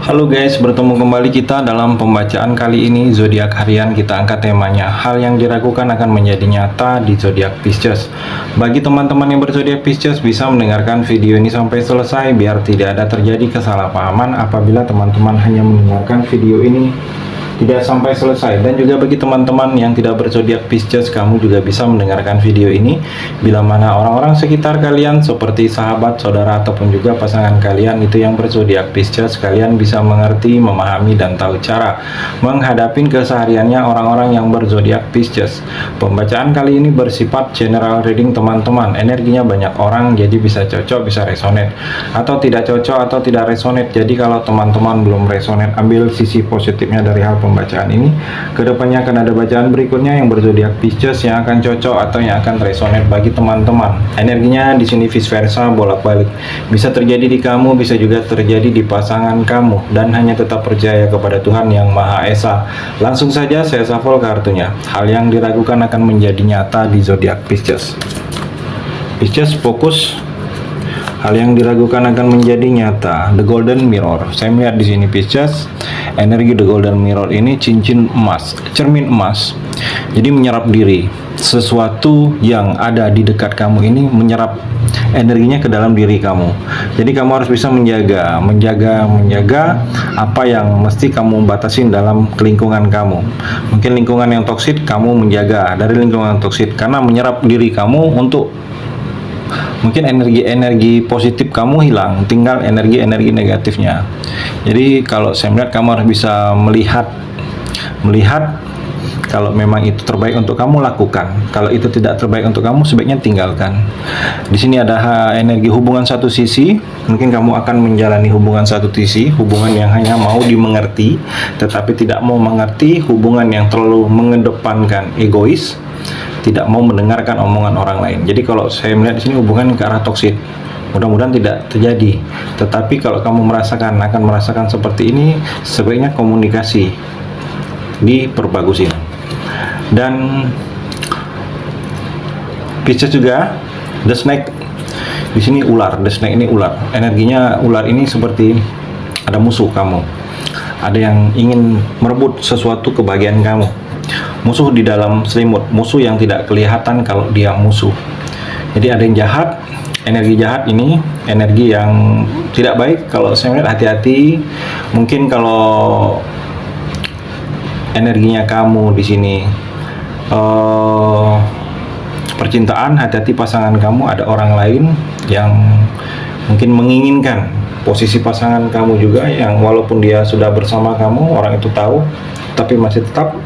Halo guys, bertemu kembali kita dalam pembacaan kali ini. Zodiak harian kita angkat temanya hal yang diragukan akan menjadi nyata di zodiak Pisces. Bagi teman-teman yang berzodiak Pisces bisa mendengarkan video ini sampai selesai biar tidak ada terjadi kesalahpahaman apabila teman-teman hanya mendengarkan video ini tidak sampai selesai. Dan juga bagi teman-teman yang tidak berzodiak Pisces, kamu juga bisa mendengarkan video ini bila mana orang-orang sekitar kalian seperti sahabat, saudara ataupun juga pasangan kalian itu yang berzodiak Pisces, kalian bisa mengerti, memahami dan tahu cara menghadapi kesehariannya orang-orang yang berzodiak Pisces. Pembacaan kali ini bersifat general reading teman-teman. Energinya banyak orang, jadi bisa cocok, bisa resonate, atau tidak cocok atau tidak resonate. Jadi kalau teman-teman belum resonate, ambil sisi positifnya dari hal pembacaan ini. Kedepannya akan ada bacaan berikutnya yang berzodiak Pisces yang akan cocok atau yang akan resonate bagi teman-teman. Energinya di sini vice versa, bolak-balik. Bisa terjadi di kamu, bisa juga terjadi di pasangan kamu. Dan hanya tetap percaya kepada Tuhan yang Maha Esa. Langsung saja saya shuffle kartunya. Hal yang diragukan akan menjadi nyata di zodiak Pisces. Pisces fokus. Hal yang diragukan akan menjadi nyata. The Golden Mirror. Saya melihat di sini Pisces, energi The Golden Mirror ini cincin emas, cermin emas. Jadi menyerap diri. Sesuatu yang ada di dekat kamu ini menyerap energinya ke dalam diri kamu. Jadi kamu harus bisa menjaga apa yang mesti kamu batasin dalam lingkungan kamu. Mungkin lingkungan yang toksik kamu menjaga dari lingkungan toksik karena menyerap diri kamu untuk mungkin energi-energi positif kamu hilang, tinggal energi-energi negatifnya. Jadi kalau saya melihat kamu harus bisa melihat kalau memang itu terbaik untuk kamu lakukan. Kalau itu tidak terbaik untuk kamu sebaiknya tinggalkan. Di sini ada energi hubungan satu sisi. Mungkin kamu akan menjalani hubungan satu sisi, hubungan yang hanya mau dimengerti tetapi tidak mau mengerti, hubungan yang terlalu mengedepankan egois, tidak mau mendengarkan omongan orang lain. Jadi kalau saya melihat di sini hubungan ke arah toksik. Mudah-mudahan tidak terjadi. Tetapi kalau kamu akan merasakan seperti ini, sebaiknya komunikasi diperbagusin. Dan Pisces juga the snake. Di sini ular. The snake ini ular. Energinya ular ini seperti ada musuh kamu. Ada yang ingin merebut sesuatu kebahagiaan kamu. Musuh di dalam selimut, musuh yang tidak kelihatan kalau dia musuh. Jadi ada yang jahat, energi jahat ini, energi yang tidak baik. Kalau saya melihat hati-hati, mungkin kalau energinya kamu di sini percintaan, hati-hati pasangan kamu ada orang lain yang mungkin menginginkan posisi pasangan kamu juga, yang walaupun dia sudah bersama kamu, orang itu tahu tapi masih tetap.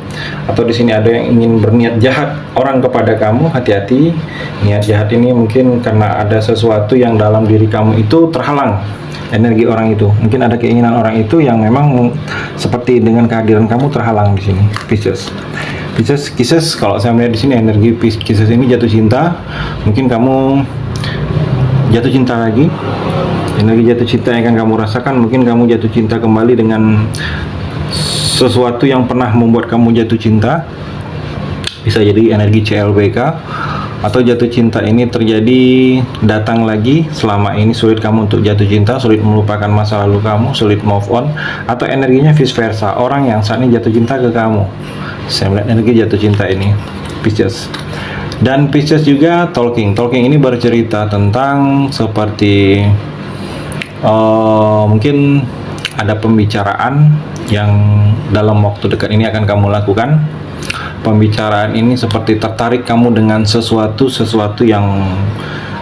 Atau di sini ada yang ingin berniat jahat orang kepada kamu, hati-hati. Niat jahat ini mungkin karena ada sesuatu yang dalam diri kamu itu terhalang energi orang itu. Mungkin ada keinginan orang itu yang memang seperti dengan kehadiran kamu terhalang di sini. Pisces, kalau saya melihat di sini energi Pisces ini jatuh cinta. Mungkin kamu jatuh cinta lagi. Energi jatuh cinta yang akan kamu rasakan, mungkin kamu jatuh cinta kembali dengan sesuatu yang pernah membuat kamu jatuh cinta. Bisa jadi energi CLBK, atau jatuh cinta ini terjadi datang lagi. Selama ini sulit kamu untuk jatuh cinta, sulit melupakan masa lalu kamu, sulit move on. Atau energinya vice versa, orang yang saat ini jatuh cinta ke kamu. Saya melihat energi jatuh cinta ini Pisces. Dan Pisces juga talking ini bercerita tentang seperti mungkin ada pembicaraan yang dalam waktu dekat ini akan kamu lakukan. Pembicaraan ini seperti tertarik kamu dengan sesuatu yang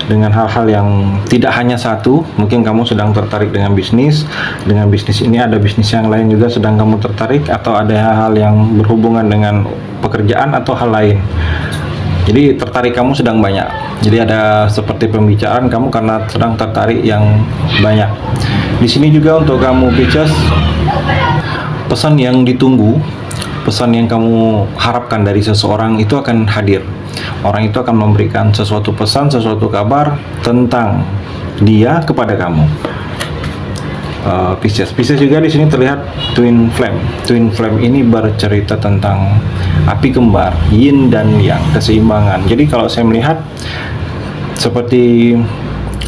dengan hal-hal yang tidak hanya satu. Mungkin kamu sedang tertarik dengan bisnis. Dengan bisnis ini ada bisnis yang lain juga sedang kamu tertarik, atau ada hal yang berhubungan dengan pekerjaan atau hal lain. Jadi tertarik kamu sedang banyak. Jadi ada seperti pembicaraan kamu karena sedang tertarik yang banyak. Di sini juga untuk kamu Pisces, pesan yang ditunggu, pesan yang kamu harapkan dari seseorang itu akan hadir. Orang itu akan memberikan sesuatu pesan, sesuatu kabar tentang dia kepada kamu. Pisces juga di sini terlihat twin flame. Twin flame ini bercerita tentang api kembar, yin dan yang, keseimbangan. Jadi kalau saya melihat seperti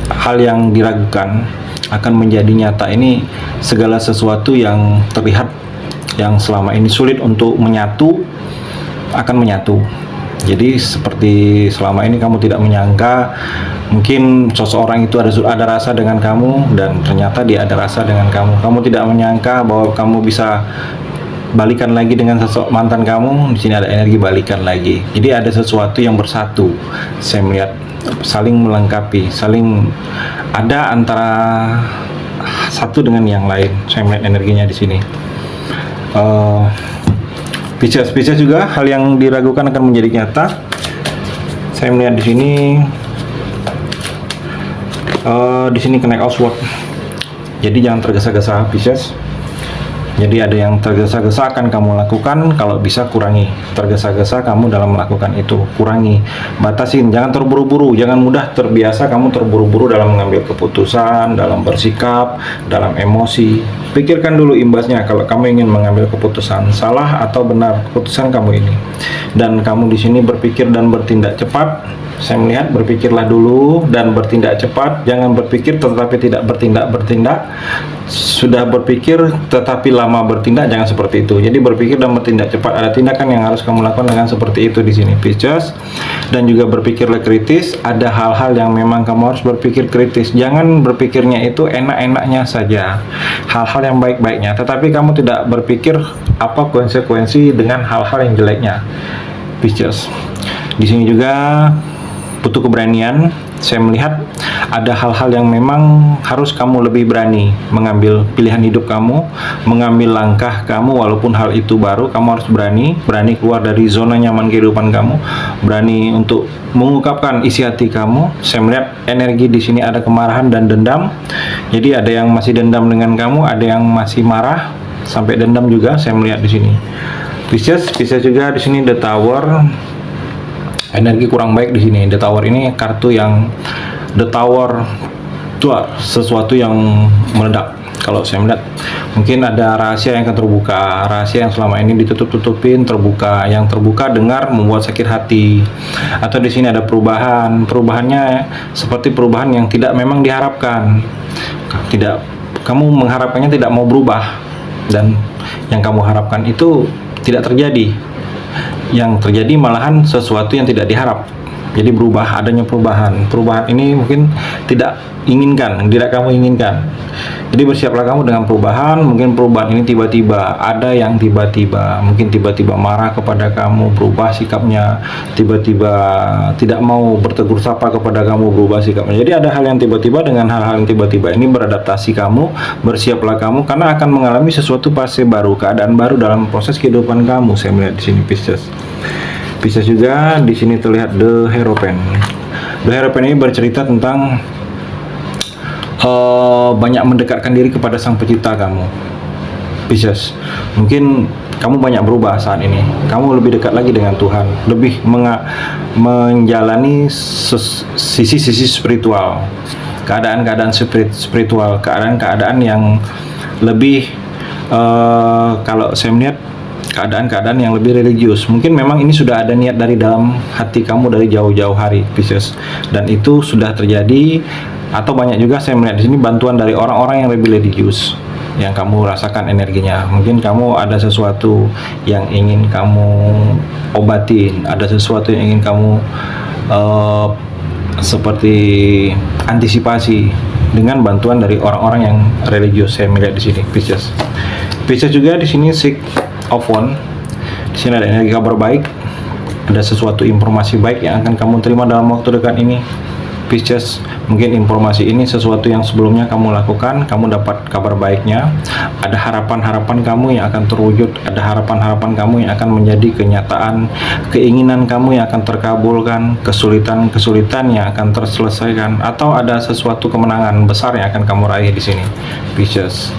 hal yang diragukan akan menjadi nyata. Ini segala sesuatu yang terlihat yang selama ini sulit untuk menyatu akan menyatu. Jadi seperti selama ini kamu tidak menyangka mungkin seseorang itu ada rasa dengan kamu, dan ternyata dia ada rasa dengan kamu. Kamu tidak menyangka bahwa kamu bisa balikan lagi dengan mantan kamu. Di sini ada energi balikan lagi. Jadi ada sesuatu yang bersatu. Saya melihat saling melengkapi, saling ada antara satu dengan yang lain. Saya melihat energinya di sini. Pisces juga hal yang diragukan akan menjadi nyata. Saya melihat di sini connect outward. Jadi jangan tergesa-gesa Pisces. Jadi ada yang tergesa-gesa akan kamu lakukan, kalau bisa kurangi. Tergesa-gesa kamu dalam melakukan itu, kurangi. Batasin, jangan terburu-buru, jangan mudah terbiasa kamu terburu-buru dalam mengambil keputusan, dalam bersikap, dalam emosi. Pikirkan dulu imbasnya kalau kamu ingin mengambil keputusan, salah atau benar keputusan kamu ini. Dan kamu di sini berpikir dan bertindak cepat. Saya melihat berpikirlah dulu dan bertindak cepat. Jangan berpikir tetapi tidak bertindak. Sudah berpikir tetapi lama bertindak, jangan seperti itu. Jadi berpikir dan bertindak cepat. Ada tindakan yang harus kamu lakukan dengan seperti itu di sini Pisces. Dan juga berpikirlah kritis. Ada hal-hal yang memang kamu harus berpikir kritis. Jangan berpikirnya itu enak-enaknya saja, hal-hal yang baik-baiknya, tetapi kamu tidak berpikir apa konsekuensi dengan hal-hal yang jeleknya Pisces. Di sini juga butuh keberanian. Saya melihat ada hal-hal yang memang harus kamu lebih berani mengambil pilihan hidup kamu, mengambil langkah kamu, walaupun hal itu baru. Kamu harus berani keluar dari zona nyaman kehidupan kamu, berani untuk mengungkapkan isi hati kamu. Saya melihat energi di sini ada kemarahan dan dendam. Jadi ada yang masih dendam dengan kamu, ada yang masih marah sampai dendam juga. Saya melihat di sini Pisces juga di sini The Tower. Energi kurang baik di sini. The Tower ini kartu yang The Tower itu sesuatu yang meledak. Kalau saya melihat mungkin ada rahasia yang akan terbuka, rahasia yang selama ini ditutup-tutupin terbuka, yang terbuka dengar membuat sakit hati. Atau di sini ada perubahannya seperti perubahan yang tidak memang diharapkan. Kamu mengharapkannya tidak mau berubah, dan yang kamu harapkan itu tidak terjadi. Yang terjadi malahan sesuatu yang tidak diharap. Jadi adanya perubahan ini mungkin tidak kamu inginkan. Jadi bersiaplah kamu dengan perubahan. Mungkin perubahan ini tiba-tiba, ada yang mungkin tiba-tiba marah kepada kamu, berubah sikapnya, tiba-tiba tidak mau bertegur sapa kepada kamu, berubah sikapnya. Jadi ada hal yang tiba-tiba. Dengan hal-hal yang tiba-tiba ini beradaptasi kamu, bersiaplah kamu karena akan mengalami sesuatu fase baru, keadaan baru dalam proses kehidupan kamu. Saya melihat di sini Pisces juga di sini terlihat The Hierophant. The Hierophant ini bercerita tentang banyak mendekatkan diri kepada Sang Pencipta kamu Pisces. Mungkin kamu banyak berubah saat ini. Kamu lebih dekat lagi dengan Tuhan, lebih menjalani sisi-sisi spiritual, keadaan-keadaan spiritual, keadaan-keadaan yang lebih kalau saya melihat keadaan-keadaan yang lebih religius. Mungkin memang ini sudah ada niat dari dalam hati kamu dari jauh-jauh hari Pisces, dan itu sudah terjadi. Atau banyak juga saya melihat di sini bantuan dari orang-orang yang lebih religius yang kamu rasakan energinya. Mungkin kamu ada sesuatu yang ingin kamu obatin, ada sesuatu yang ingin kamu seperti antisipasi dengan bantuan dari orang-orang yang religius. Saya melihat di sini Pisces juga di sini Six of Wands. Di sini ada energi kabar baik, ada sesuatu informasi baik yang akan kamu terima dalam waktu dekat ini Pisces. Mungkin informasi ini sesuatu yang sebelumnya kamu lakukan, kamu dapat kabar baiknya. Ada harapan-harapan kamu yang akan terwujud, ada harapan-harapan kamu yang akan menjadi kenyataan, keinginan kamu yang akan terkabulkan, kesulitan-kesulitan yang akan terselesaikan, atau ada sesuatu kemenangan besar yang akan kamu raih di sini Pisces.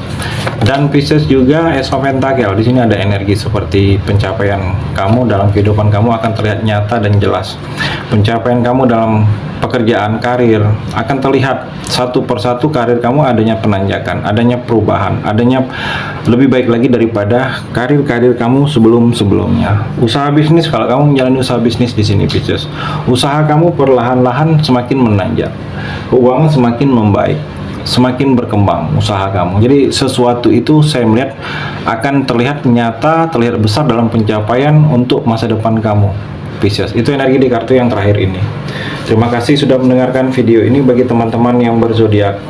Dan Pisces juga Ace of Pentacle. Di sini ada energi seperti pencapaian kamu dalam kehidupan kamu akan terlihat nyata dan jelas. Pencapaian kamu dalam pekerjaan, karir akan terlihat satu persatu. Karir kamu adanya penanjakan, adanya perubahan, adanya lebih baik lagi daripada karir kamu sebelumnya. Usaha bisnis, kalau kamu menjalani usaha bisnis di sini Pisces, usaha kamu perlahan-lahan semakin menanjak, keuangan semakin membaik. semakin berkembang usaha kamu. Jadi sesuatu itu saya melihat akan terlihat nyata, terlihat besar dalam pencapaian untuk masa depan kamu, Pisces. Itu energi di kartu yang terakhir ini. Terima kasih sudah mendengarkan video ini. Bagi teman-teman yang berzodiak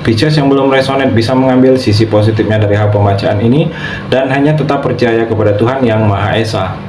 Pisces yang belum resonate, bisa mengambil sisi positifnya dari hal pembacaan ini dan hanya tetap percaya kepada Tuhan Yang Maha Esa.